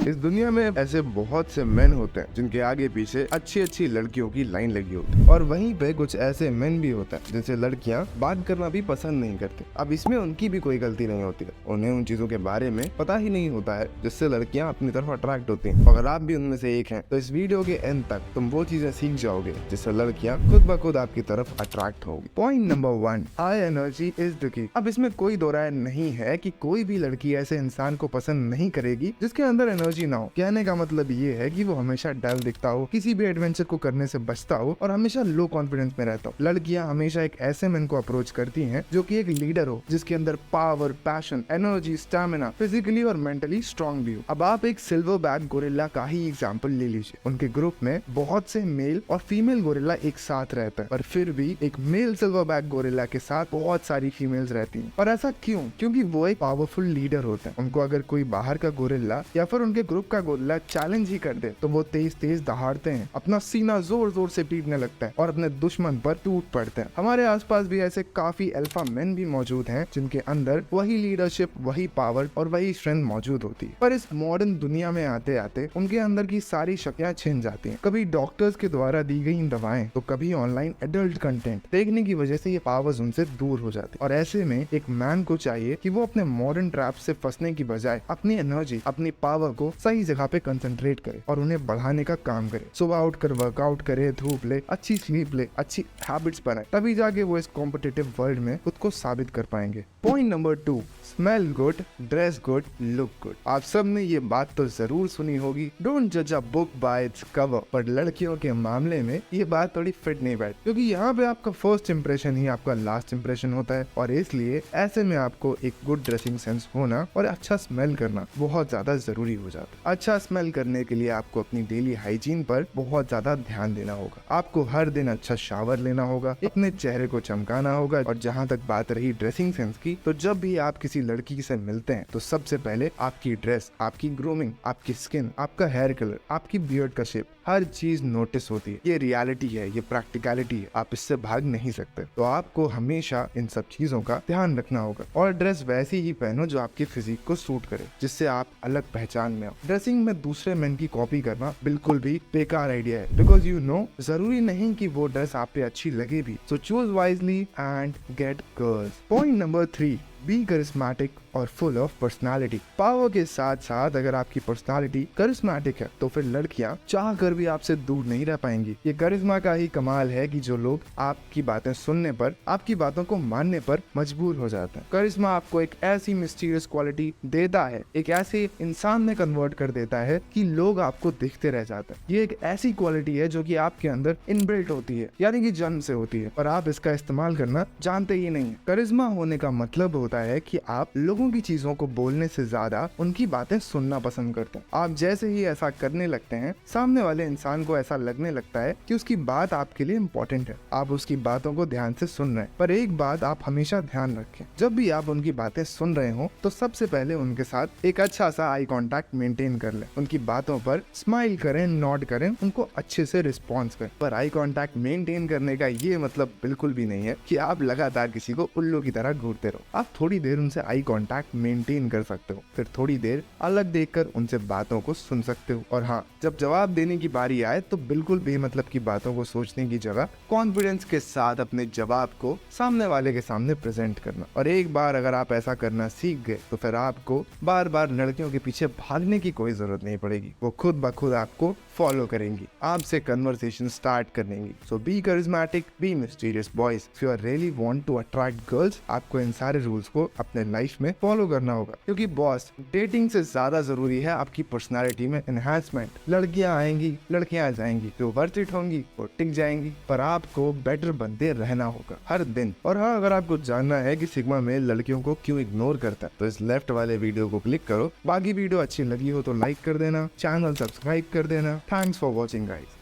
इस दुनिया में ऐसे बहुत से मेन होते हैं जिनके आगे पीछे अच्छी अच्छी लड़कियों की लाइन लगी होती है, और वहीं पे कुछ ऐसे मेन भी होते हैं जिनसे लड़कियां बात करना भी पसंद नहीं करती। अब इसमें उनकी भी कोई गलती नहीं होती है, उन्हें उन चीजों के बारे में पता ही नहीं होता है जिससे लड़कियां अपनी तरफ अट्रैक्ट होती हैं। अगर आप भी उनमें से एक हैं तो इस वीडियो के एंड तक तुम वो चीजें सीख जाओगे जिससे लड़कियां खुद ब खुद आपकी तरफ अट्रैक्ट होगी। Point number 1, high energy is the key. अब इसमें कोई दो राय नहीं है कि कोई भी लड़की ऐसे इंसान को पसंद नहीं करेगी जिसके अंदर एनर्जी ना हो। कहने का मतलब ये है कि वो हमेशा डल दिखता हो, किसी भी एडवेंचर को करने से बचता हो और हमेशा लो कॉन्फिडेंस में रहता हो। लड़कियां हमेशा एक ऐसे मैन को अप्रोच करती हैं जो कि एक लीडर हो, जिसके अंदर power, passion, energy, stamina, physically और मेंटली स्ट्रांग भी हो। अब आप एक सिल्वर बैक गोरिल्ला का ही एग्जांपल ले लीजिए। उनके ग्रुप में बहुत से मेल और फीमेल गोरिल्ला एक साथ रहते हैं, पर फिर भी एक मेल सिल्वर बैक गोरिल्ला के साथ बहुत सारी फीमेल्स रहती हैं। और ऐसा क्यों? क्योंकि वो एक पावरफुल लीडर होते हैं। उनको अगर कोई बाहर का गोरिल्ला या फिर उनके ग्रुप का गोरिल्ला चैलेंज ही कर दे तो वो तेज तेज दहाड़ते हैं, अपना सीना जोर जोर से पीटने लगता है और अपने दुश्मन पर टूट पड़ते हैं। हमारे आसपास भी ऐसे काफी अल्फा मेन भी मौजूद हैं जिनके अंदर वही लीडरशिप, वही पावर और वही स्ट्रेंथ मौजूद होती है। पर इस मॉडर्न दुनिया में आते आते उनके अंदर की सारी शक्तियां छिन जाती हैं। कभी डॉक्टर्स के द्वारा दी गई दवाएं तो कभी ऑनलाइन एडल्ट कंटेंट देखने की वजह से ये पावर्स उनसे दूर हो जाती है। और ऐसे में एक मैन को चाहिए कि वो अपने मॉडर्न ट्रैप से फंसने की बजाय अपनी एनर्जी, अपनी पावर को सही जगह पे कंसंट्रेट करे और उन्हें बढ़ाने का काम करे। सुबह उठकर वर्कआउट करे, धूप ले, अच्छी स्लीप ले, अच्छी हैबिट्स बनाए, तभी जाके वो इस कॉम्पिटिटिव वर्ल्ड में खुद को साबित कर पाएंगे। Point number 2, smell good, dress good, look good. आप सब ने ये बात तो जरूर सुनी होगी, डोंट जज a book by its cover. पर लड़कियों के मामले में ये बात थोड़ी फिट नहीं बैठ, क्योंकि यहाँ पे आपका फर्स्ट इंप्रेशन ही आपका लास्ट इंप्रेशन होता है। और इसलिए ऐसे में आपको एक गुड ड्रेसिंग सेंस होना और अच्छा स्मेल करना बहुत ज्यादा जरूरी हो जाता है। अच्छा स्मेल करने के लिए आपको अपनी डेली हाइजीन पर बहुत ज्यादा ध्यान देना होगा। आपको हर दिन अच्छा शावर लेना होगा, अपने चेहरे को चमकाना होगा। और जहाँ तक बात रही ड्रेसिंग सेंस की, तो जब भी आप किसी लड़की से मिलते हैं तो सबसे पहले आपकी ड्रेस, आपकी ग्रूमिंग, आपकी स्किन, आपका हेयर कलर, आपकी बियर्ड का शेप, हर चीज नोटिस होती है। ये रियलिटी है, ये प्रैक्टिकलिटी है, आप इससे भाग नहीं सकते। तो आपको हमेशा इन सब चीजों का ध्यान रखना होगा और ड्रेस वैसी ही पहनो जो आपकी फिजिक को सूट करे, जिससे आप अलग पहचान में आओ। ड्रेसिंग में दूसरे मेन की कॉपी करना बिल्कुल भी बेकार आइडिया है, बिकॉज यू नो जरूरी नहीं कि वो ड्रेस आप पे अच्छी लगे भी। So choose wisely and get girls. Point number 3, be charismatic और फुल ऑफ पर्सनालिटी। पावर के साथ साथ अगर आपकी पर्सनालिटी करिस्मेटिक है तो फिर लड़कियां चाह कर भी आपसे दूर नहीं रह पाएंगी। ये करिश्मा का ही कमाल है कि जो लोग आपकी बातें सुनने पर, आपकी बातों को मानने पर मजबूर हो जाते हैं। करिश्मा आपको एक ऐसी मिस्टीरियस क्वालिटी देता है, एक ऐसे इंसान में कन्वर्ट कर देता है कि लोग आपको देखते रह जाते हैं। ये एक ऐसी क्वालिटी है जो कि आपके अंदर इनबिल्ट होती है, यानी कि जन्म से होती है, और आप इसका इस्तेमाल करना जानते ही नहीं है। करिश्मा होने का मतलब होता है कि आप लोगों की चीजों को बोलने से ज्यादा उनकी बातें सुनना पसंद करते हैं। आप जैसे ही ऐसा करने लगते हैं, सामने वाले इंसान को ऐसा लगने लगता है कि उसकी बात आपके लिए इम्पोर्टेंट है, आप उसकी बातों को ध्यान से सुन रहे हैं। पर एक बात आप हमेशा ध्यान रखें, जब भी आप उनकी बातें सुन रहे हो तो सबसे पहले उनके साथ एक अच्छा सा आई कॉन्टैक्ट मेंटेन कर लें। उनकी बातों पर स्माइल करें, नॉड करें, उनको अच्छे से रिस्पॉन्स करें। पर आई कॉन्टैक्ट मेंटेन करने का ये मतलब बिल्कुल भी नहीं है कि आप लगातार किसी को उल्लू की तरह घूरते रहो। आप थोड़ी देर उनसे आई कॉन्टैक्ट मेंटेन कर सकते हो, फिर थोड़ी देर अलग देखकर उनसे बातों को सुन सकते हो। और हाँ, जब जवाब देने की बारी आए तो बिल्कुल बेमतलब की बातों को सोचने की जगह कॉन्फिडेंस के साथ अपने जवाब को सामने वाले के सामने प्रेजेंट करना। और एक बार अगर आप ऐसा करना सीख गए तो फिर आपको बार बार लड़कियों के पीछे भागने की कोई जरूरत नहीं पड़ेगी। वो खुद ब खुद आपको फॉलो करेंगी, आपसे कन्वर्सेशन स्टार्ट करेंगी। So be charismatic, be mysterious boys. If you are really want to attract girls, आपको इन सारे रूल्स को अपने लाइफ में फॉलो करना होगा, क्योंकि बॉस, डेटिंग से ज्यादा जरूरी है आपकी पर्सनालिटी में एनहांसमेंट। लड़कियां आएंगी, लड़कियां जाएंगी, जो वर्थ इट होंगी वो टिक जाएंगी, पर आपको बेटर बनते रहना होगा हर दिन। और हाँ, अगर आपको जानना है कि सिग्मा मेल लड़कियों को क्यों इग्नोर करता है तो इस लेफ्ट वाले वीडियो को क्लिक करो। बाकी वीडियो अच्छी लगी हो तो लाइक कर देना, चैनल सब्सक्राइब कर देना। Thanks for watching guys.